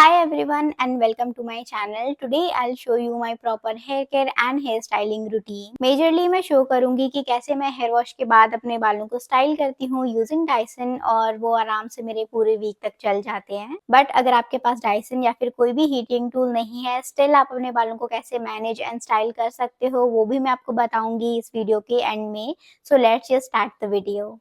Hi everyone and welcome to my channel. Today I'll show you my proper hair care and hair styling routine. Majorly मैं show करूंगी कि कैसे मैं hair wash के बाद अपने बालों को स्टाइल करती हूँ यूजिंग डाइसन और वो आराम से मेरे पूरे वीक तक चल जाते हैं। बट अगर आपके पास डाइसन या फिर कोई भी हीटिंग टूल नहीं है, स्टिल आप अपने बालों को कैसे मैनेज एंड स्टाइल कर सकते हो वो भी मैं आपको बताऊंगी इस वीडियो के एंड में। So let's just start the video.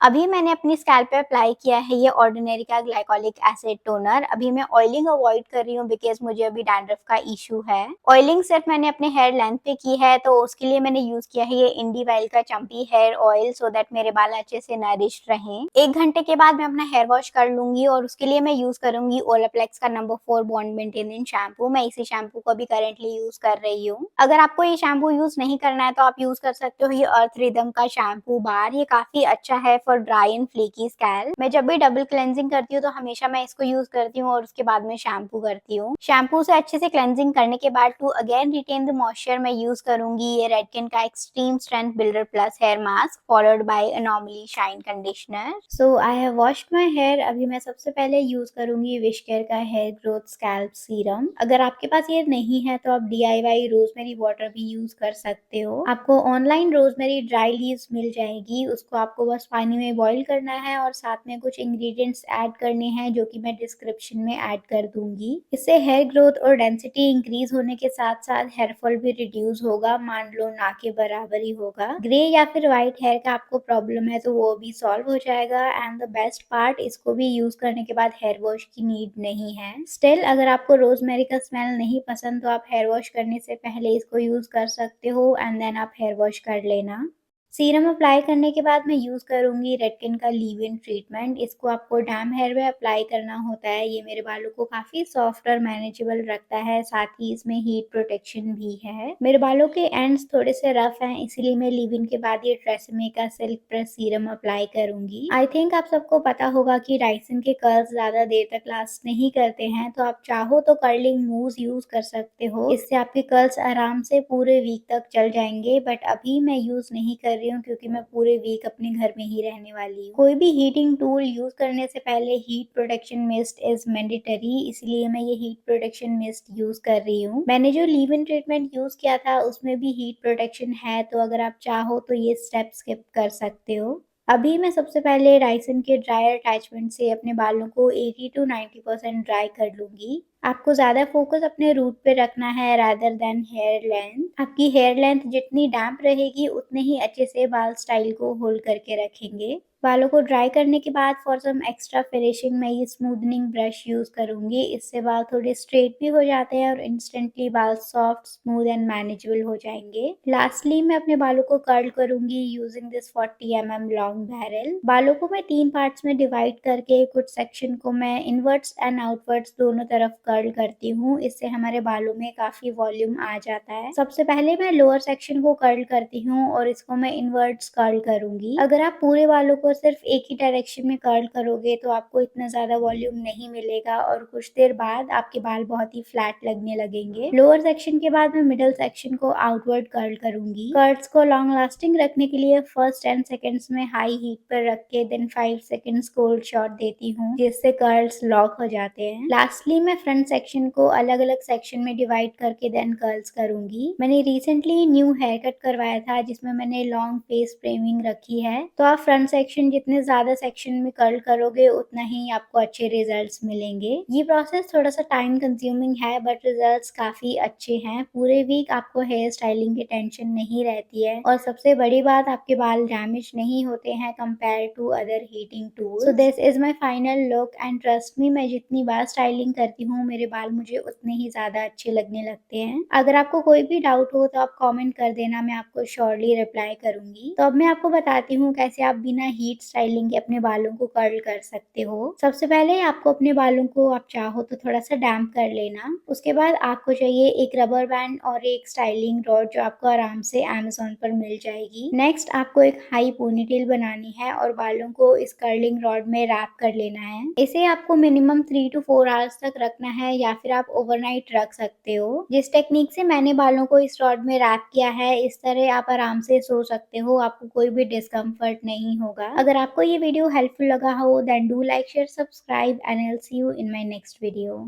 अभी मैंने अपनी स्कैल्प पे अप्लाई किया है ये ऑर्डिनरी का ग्लाइकोलिक एसिड टोनर। अभी मैं ऑयलिंग अवॉइड कर रही हूँ बिकॉज मुझे अभी डैंड्रफ का इशू है। ऑयलिंग सिर्फ मैंने अपने हेयर लेंथ पे की है तो उसके लिए मैंने यूज किया है ये इंडिवाइल का चंपी हेयर ऑयल सो दैट मेरे बाल अच्छे से नरिश्ड रहें। 1 घंटे के बाद मैं अपना हेयर वॉश कर लूंगी और उसके लिए मैं यूज करूंगी ओलाप्लेक्स का नंबर 4 बॉन्ड मेंटेनेंस शैम्पू। मैं इसी शैम्पू को अभी करेंटली यूज कर रही हूँ। अगर आपको ये शैम्पू यूज नहीं करना है तो आप यूज कर सकते हो ये अर्थ रिदम का शैम्पू बार। ये काफी अच्छा है for dry and flaky scalp. मैं जब भी डबल क्लेंजिंग करती हूँ तो हमेशा मैं इसको यूज करती हूँ और उसके बाद में शैम्पू करती हूँ। शैम्पू से अच्छे से क्लेंजिंग करने के बाद to again retain the moisture मैं यूज करूंगी ये रेडकेन का extreme strength builder plus hair mask followed by Anomaly shine conditioner. So I have washed my hair. अभी मैं सबसे पहले यूज करूंगी विश केयर का हेयर ग्रोथ स्कैल्प सीरम। अगर आपके पास ये नहीं है तो आप DIY रोजमेरी वाटर भी यूज कर सकते हो। आपको ऑनलाइन रोजमेरी ड्राई लीव्स मिल जाएगी, उसको आपको बस पानी में बॉईल करना है और साथ में कुछ इंग्रेडिएंट्स ऐड करने हैं जो कि मैं डिस्क्रिप्शन में ऐड कर दूंगी। इससे हेयर ग्रोथ और डेंसिटी इंक्रीज होने के साथ साथ हेयर फॉल भी रिड्यूस होगा, मान लो ना के बराबर ही होगा। ग्रे या फिर व्हाइट हेयर का आपको प्रॉब्लम है तो वो भी सॉल्व हो जाएगा एंड द बेस्ट पार्ट इसको भी यूज करने के बाद हेयर वॉश की नीड नहीं है। स्टिल अगर आपको रोजमेरी का स्मेल नहीं पसंद तो आप हेयर वॉश करने से पहले इसको यूज कर सकते हो एंड देन आप हेयर वॉश कर लेना। सीरम अप्लाई करने के बाद मैं यूज करूंगी रेडकेन का लीव इन ट्रीटमेंट। इसको आपको डैम हेयर में अप्लाई करना होता है। ये मेरे बालों को काफी सॉफ्ट और मैनेजेबल रखता है, साथ ही इसमें हीट प्रोटेक्शन भी है। मेरे बालों के एंड्स थोड़े से रफ हैं इसलिए मैं लीव इन के बाद ये ट्रेसेमे का सिल्क प्रेस सीरम अप्लाई करूंगी। आई थिंक आप सबको पता होगा कि डाइसन के कर्ल्स ज्यादा देर तक लास्ट नहीं करते हैं, तो आप चाहो तो कर्लिंग मूव्स यूज कर सकते हो। इससे आपके कर्ल्स आराम से पूरे वीक तक चल जाएंगे। बट अभी मैं यूज नहीं कर रही हूँ क्योंकि मैं पूरे वीक अपने घर में ही रहने वाली हूँ। कोई भी हीटिंग टूल यूज करने से पहले heat protection mist is mandatory, इसलिए मैं ये हीट प्रोटेक्शन मिस्ट यूज कर रही हूँ। मैंने जो लीव इन ट्रीटमेंट यूज किया था उसमें भी हीट प्रोटेक्शन है, तो अगर आप चाहो तो ये स्टेप स्किप कर सकते हो। अभी मैं सबसे पहले डाइसन के ड्रायर अटैचमेंट से अपने बालों को 80 to 90% ड्राई कर लूंगी। आपको ज्यादा फोकस अपने रूट पे रखना है रादर देन हेयर लेंथ। आपकी हेयर लेंथ जितनी डैम्प रहेगी उतने ही अच्छे से बाल स्टाइल को होल्ड करके रखेंगे। बालों को ड्राई करने के बाद फॉर सम एक्स्ट्रा फिनिशिंग मैं ये स्मूदनिंग ब्रश यूज करूंगी। इससे बाल थोड़े स्ट्रेट भी हो जाते हैं और इंस्टेंटली बाल सॉफ्ट स्मूथ एंड मैनेजेबल हो जाएंगे। लास्टली मैं अपने बालों को कर्ल करूंगी using this 40 mm long barrel. बालों को मैं 3 पार्ट्स में डिवाइड करके कुछ सेक्शन को मैं इनवर्ड्स एंड आउटवर्ड्स दोनों तरफ कर्ल करती हूँ। इससे हमारे बालों में काफी वॉल्यूम आ जाता है। सबसे पहले मैं लोअर सेक्शन को कर्ल करती हूँ और इसको मैं इनवर्ड्स कर्ल करूंगी। अगर आप पूरे बालों को सिर्फ एक ही डायरेक्शन में कर्ल करोगे तो आपको इतना ज्यादा वॉल्यूम नहीं मिलेगा और कुछ देर बाद आपके बाल बहुत ही फ्लैट लगने लगेंगे। लोअर सेक्शन के बाद मैं मिडिल सेक्शन को आउटवर्ड कर्ल करूंगी। कर्ल्स को लॉन्ग लास्टिंग रखने के लिए फर्स्ट 10 सेकेंड्स में हाई हीट पर रख के देन 5 सेकेंड्स कोल्ड शॉट देती हूँ, जिससे कर्ल्स लॉक हो जाते हैं। लास्टली मैं फ्रंट सेक्शन को अलग अलग सेक्शन में डिवाइड करके देन कर्ल्स करूंगी। मैंने रिसेंटली न्यू हेयर कट करवाया था जिसमें मैंने लॉन्ग फेस फ्रेमिंग रखी है, तो आप फ्रंट सेक्शन जितने ज्यादा सेक्शन में कर्ल करोगे उतना ही आपको अच्छे रिजल्ट्स मिलेंगे। ये प्रोसेस थोड़ा सा टाइम कंज्यूमिंग है बट रिजल्ट्स काफी अच्छे हैं। पूरे वीक आपको हेयर स्टाइलिंग की टेंशन नहीं रहती है और सबसे बड़ी बात आपके बाल डैमेज नहीं होते हैं compare to other heating tools. So this is my final look and trust me, मैं जितनी बार स्टाइलिंग करती हूँ मेरे बाल मुझे उतने ही ज्यादा अच्छे लगने लगते हैं। अगर आपको कोई भी डाउट हो तो आप कमेंट कर देना, मैं आपको श्योरली रिप्लाई करूंगी। तो अब मैं आपको बताती हूँ कैसे आप बिना हीट स्टाइलिंग के अपने बालों को कर्ल कर सकते हो। सबसे पहले आपको अपने बालों को आप चाहो तो थोड़ा सा डैम्प कर लेना। उसके बाद आपको चाहिए एक रबर बैंड और एक स्टाइलिंग रॉड जो आपको आराम से Amazon पर मिल जाएगी। नेक्स्ट आपको एक हाई पोनीटेल बनानी है और बालों को इस कर्लिंग रॉड में रैप कर लेना है। इसे आपको मिनिमम 3 to 4 आवर्स तक रखना है या फिर आप ओवरनाइट रख सकते हो। जिस टेक्निक से मैंने बालों को इस रॉड में रैप किया है इस तरह आप आराम से सो सकते हो, आपको कोई भी डिस्कम्फर्ट नहीं होगा। अगर आपको ये वीडियो हेल्पफुल लगा हो then do like, share, subscribe and I will see you in my next video.